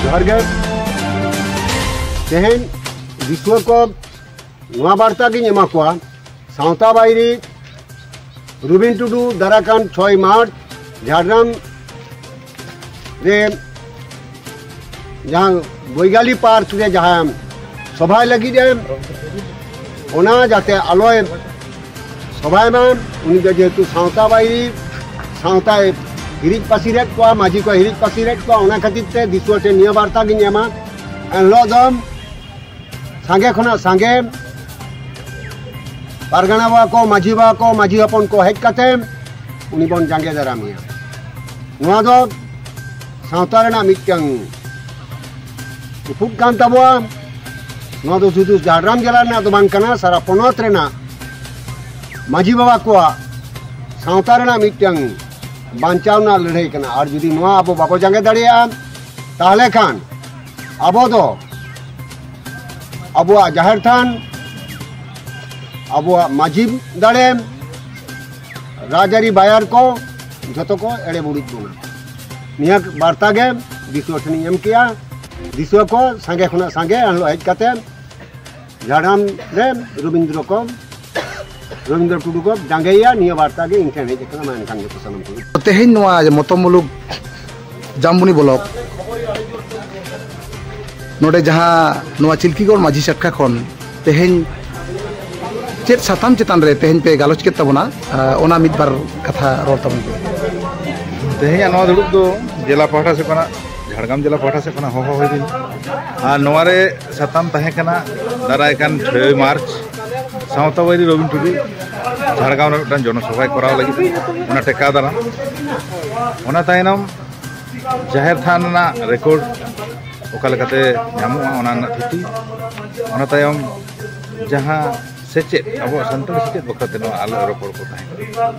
जोहार गे तेहेन विश्व को नवा वार्ता की एमा कोआ सावता बायरी रुबिन टुडू दाराकान 6 मार्च झारग्राम रे जहाँ बैगाली पार्क रे जहाँ सभा लगी ओना जाते आलोय सभा में उनी जेहेतु सावता बायरी सावता हिरिज पासीरेट को माझी को हिरिज पासीरेट को ओना खातिर ते दिसुआ टे निया वार्ता की एमा एनलोदम सांगे खना सांगे पारगाना बा को माझी हपन को हेज काते उनी बन जांगे दारामिया नवा दो सावता रेना मिटंग उपुक कान ताबुआ नवा दो सुदु झारग्राम जिला ना तो बांग कना सारा पोनोत रेना माझी बाबा को सावता रेना मिटंग बांचावना लड़ाई कना और जुदी नवा अब बाको जांगे दाड़िया ताहले खान अब दो अब जाहिर थान अब माझी दाड़े राजारी बायर को जो को एड़े बुड़ी बोना निया वार्ता गे दिसुआ ठनी एम किया दिसुआ को सांगे खुना सांगे हेज काते झारग्राम रे रविंद्र टुडू को जांगेया निया वार्ता गे इनके हेज कना मान कांगे तो सनम को तेहेन नवा मतम मुलुग जामबुनी ब्लॉक नोडे जहाँ नवा चिल्कीगढ़ माझी चटका खन तेहेन चेत साताम चेतान रे तेहेन पे गालोच के तबना ओना मिद बार कथा रोड तबन तेहेन नवा दुड़ुब दो जिला पाहटा से कना झारग्राम जिला पाहटा से कना हो दिन आ नवारे साताम तहे कना दाराय कान 6 मार्च सावता बायरी रविन टुडू झारग्राम रे मिदटान जनसभा कराव लगी ओना टेका दारा ओना तायनम जाहिर थान ना रेकॉर्ड ओका लेकाते नामुआ ओना ना थिति ओना तायम जहां सेचेत अब संताल सेचेत बखते आलो रोपड़ को ताहे